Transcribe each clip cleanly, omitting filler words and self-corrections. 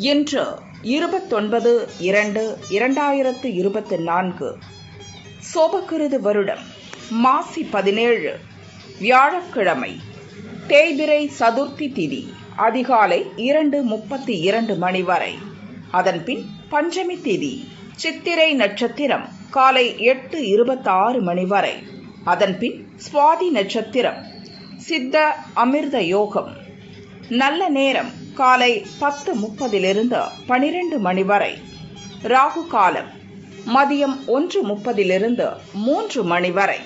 இன்று 29/2/2024 சோபகிருது வருடம் மாசி 17 வியாழக்கிழமை. தேய்பிறை சதுர்த்தி திதி அதிகாலை 2:32 மணி வரை. அதன்பின் பஞ்சமி திதி. சித்திரை நட்சத்திரம் காலை 8:26 மணி வரை. அதன்பின் சுவாதி நட்சத்திரம். சித்த அமிர்த யோகம். நல்ல நேரம் காலை 10:30 12 மணி வரை. ராகு காலம் மதியம் 1:30 3 மணி வரை.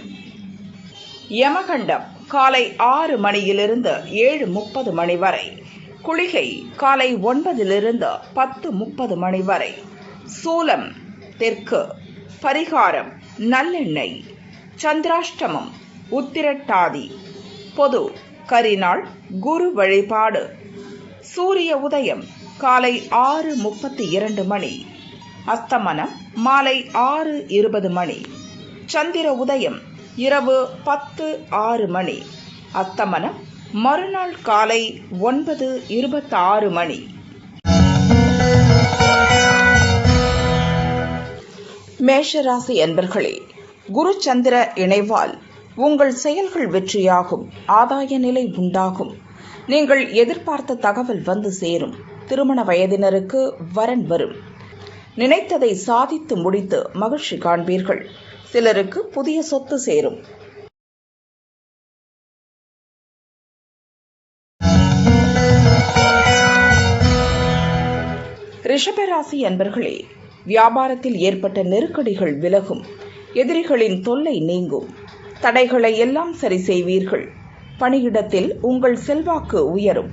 யமகண்டம் காலை 6 மணியிலிருந்து 7:30 மணி வரை. குளிகை காலை 9 10:30 மணி வரை. சூலம் தெற்கு. பரிகாரம் நல்லெண்ணெய். சந்திராஷ்டமம் உத்திரட்டாதி. பொது கரிநாள் குரு வழிபாடு. சூரிய உதயம் காலை 6:32 மணி. அஸ்தமனம் மாலை 6:20 மணி. சந்திர உதயம் இரவு 10:06 மணி. அஸ்தமனம் மறுநாள் காலை 9:26 மணி. மேஷராசி அன்பர்களே, குரு சந்திர இணைவால் உங்கள் செயல்கள் வெற்றியாகும். ஆதாய நிலை உண்டாகும். நீங்கள் எதிர்பார்த்த தகவல் வந்து சேரும். திருமண வயதினருக்கு வரன் வரும். நினைத்ததை சாதித்து முடித்து மகிழ்ச்சி காண்பீர்கள். சிலருக்கு புதிய சொத்து சேரும். ரிஷபராசி அன்பர்களே, வியாபாரத்தில் ஏற்பட்ட நெருக்கடிகள் விலகும். எதிரிகளின் தொல்லை நீங்கும். தடைகளை எல்லாம் சரி செய்வீர்கள். பணியிடத்தில் உங்கள் செல்வாக்கு உயரும்.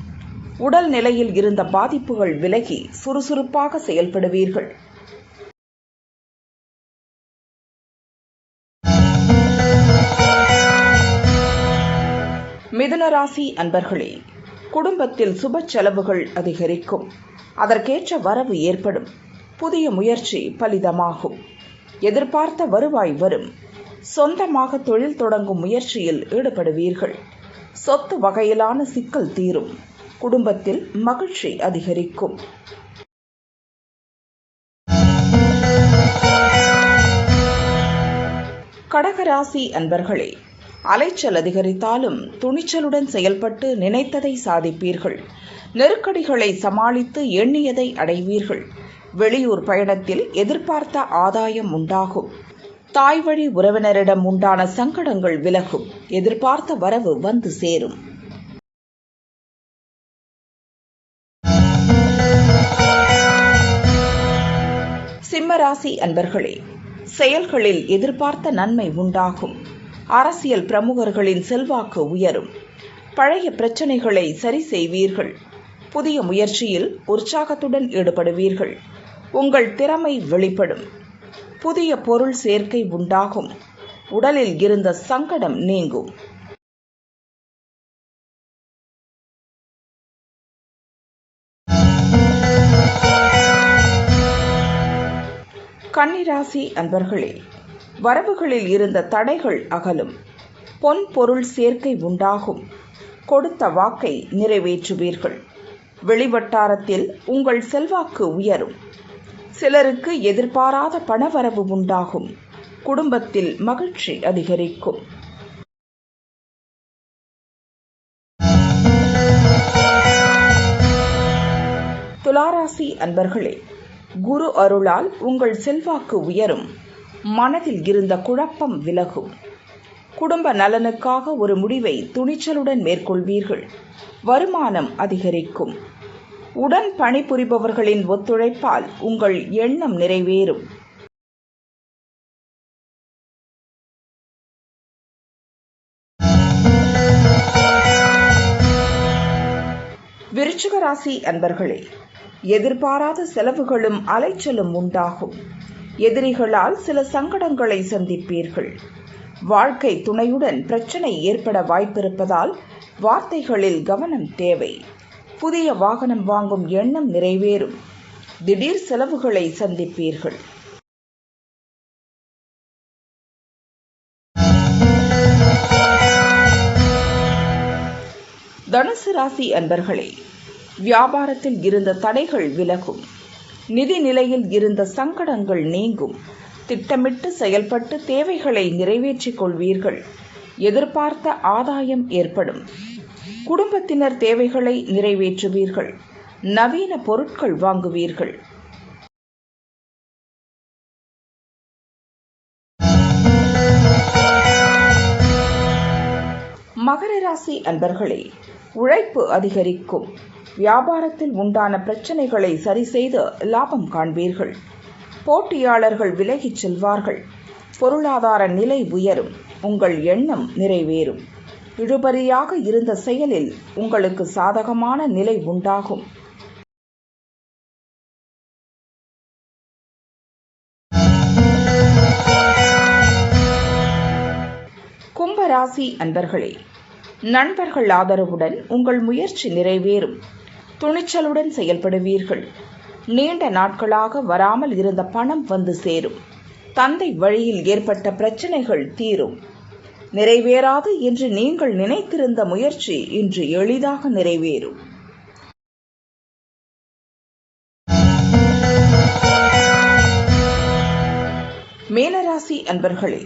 உடல் நிலையில் இருந்த பாதிப்புகள் விலகி சுறுசுறுப்பாக செயல்படுவீர்கள். மிதுனராசி அன்பர்களே, குடும்பத்தில் சுப செலவுகள் அதிகரிக்கும். அதற்கேற்ற வரவு ஏற்படும். புதிய முயற்சி பலிதமாகும். எதிர்பார்த்த வருவாய் வரும். சொந்தமாக தொழில் தொடங்கும் முயற்சியில் ஈடுபடுவீர்கள். சொத்து வகையிலான சிக்கல் தீரும். குடும்பத்தில் மகிழ்ச்சி அதிகரிக்கும். கடகராசி அன்பர்களே, அலைச்சல் அதிகரித்தாலும் துணிச்சலுடன் செயல்பட்டு நினைத்ததை சாதிப்பீர்கள். நெருக்கடிகளை சமாளித்து எண்ணியதை அடைவீர்கள். வெளியூர் பயணத்தில் எதிர்பார்த்த ஆதாயம் உண்டாகும். தாய் வழி உறவினரிடம் உண்டான சங்கடங்கள் விலகும். எதிர்பார்த்த வரவு வந்து சேரும். சிம்மராசி அன்பர்களே, செயல்களில் எதிர்பார்த்த நன்மை உண்டாகும். அரசியல் பிரமுகர்களின் செல்வாக்கு உயரும். பழைய பிரச்சனைகளை சரி செய்வீர்கள். புதிய முயற்சியில் உற்சாகத்துடன் ஈடுபடுவீர்கள். உங்கள் திறமை வெளிப்படும். புதிய பொருள் சேர்க்கை உண்டாகும். உடலில் இருந்த சங்கடம் நீங்கும். கன்னிராசி அன்பர்களே, வரவுகளில் இருந்த தடைகள் அகலும். பொன் பொருள் சேர்க்கை உண்டாகும். கொடுத்த வாக்கை நிறைவேற்றுவீர்கள். வெளிவட்டாரத்தில் உங்கள் செல்வாக்கு உயரும். சிலருக்கு எதிர்பாராத பணவரவு உண்டாகும். குடும்பத்தில் மகிழ்ச்சி அதிகரிக்கும். துளாராசி அன்பர்களே, குரு அருளால் உங்கள் செல்வாக்கு உயரும். மனதில் இருந்த குழப்பம் விலகும். குடும்ப நலனுக்காக ஒரு முடிவை துணிச்சலுடன் மேற்கொள்வீர்கள். வருமானம் அதிகரிக்கும். உடன் பணிபுரிபவர்களின் ஒத்துழைப்பால் உங்கள் எண்ணம் நிறைவேறும். விருச்சிக ராசி அன்பர்களே, எதிர்பாராத செலவுகளும் அலைச்சலும் உண்டாகும். எதிரிகளால் சில சங்கடங்களை சந்திப்பீர்கள். வாழ்க்கை துணையுடன் பிரச்சனை ஏற்பட வாய்ப்பிருப்பதால் வார்த்தைகளில் கவனம் தேவை. புதிய வாகனம் வாங்கும் எண்ணம் நிறைவேறும். திடீர் செலவுகளை சந்திப்பீர்கள். தனுசு ராசி அன்பர்களே, வியாபாரத்தில் இருந்த தடைகள் விலகும். நிதி நிலையில் இருந்த சங்கடங்கள் நீங்கும். திட்டமிட்டு செயல்பட்டு தேவைகளை நிறைவேற்றிக் கொள்வீர்கள். எதிர்பார்த்த ஆதாயம் ஏற்படும். குடும்பத்தினர் தேவைகளை நிறைவேற்றுவீர்கள். நவீன பொருட்கள் வாங்குவீர்கள். மகர ராசி அன்பர்களே, உழைப்பு அதிகரிக்கும். வியாபாரத்தில் உண்டான பிரச்சனைகளை சரி செய்து லாபம் காண்பீர்கள். போட்டியாளர்கள் விலகிச் செல்வார்கள். பொருளாதார நிலை உயரும். உங்கள் எண்ணம் நிறைவேறும். இழுபறியாக இருந்த செயலில் உங்களுக்கு சாதகமான நிலை உண்டாகும். கும்பராசி அன்பர்களே, நண்பர்கள் ஆதரவுடன் உங்கள் முயற்சி நிறைவேறும். துணிச்சலுடன் செயல்படுவீர்கள். நீண்ட நாட்களாக வராமல் இருந்த பணம் வந்து சேரும். தந்தை வழியில் ஏற்பட்ட பிரச்சனைகள் தீரும். நிறைவேறாது என்று நீங்கள் நினைத்திருந்த முயற்சி இன்று எளிதாக நிறைவேறும். மீனராசி அன்பர்களே,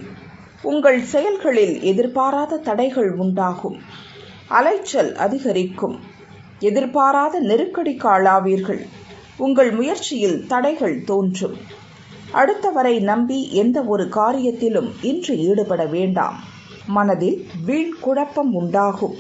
உங்கள் செயல்களில் எதிர்பாராத தடைகள் உண்டாகும். அலைச்சல் அதிகரிக்கும். எதிர்பாராத நெருக்கடிக்கு ஆளாவீர்கள். உங்கள் முயற்சியில் தடைகள் தோன்றும். அடுத்தவரை நம்பி எந்த ஒரு காரியத்திலும் இன்று ஈடுபட வேண்டாம். மனதில் வீண் குழப்பம் உண்டாகும்.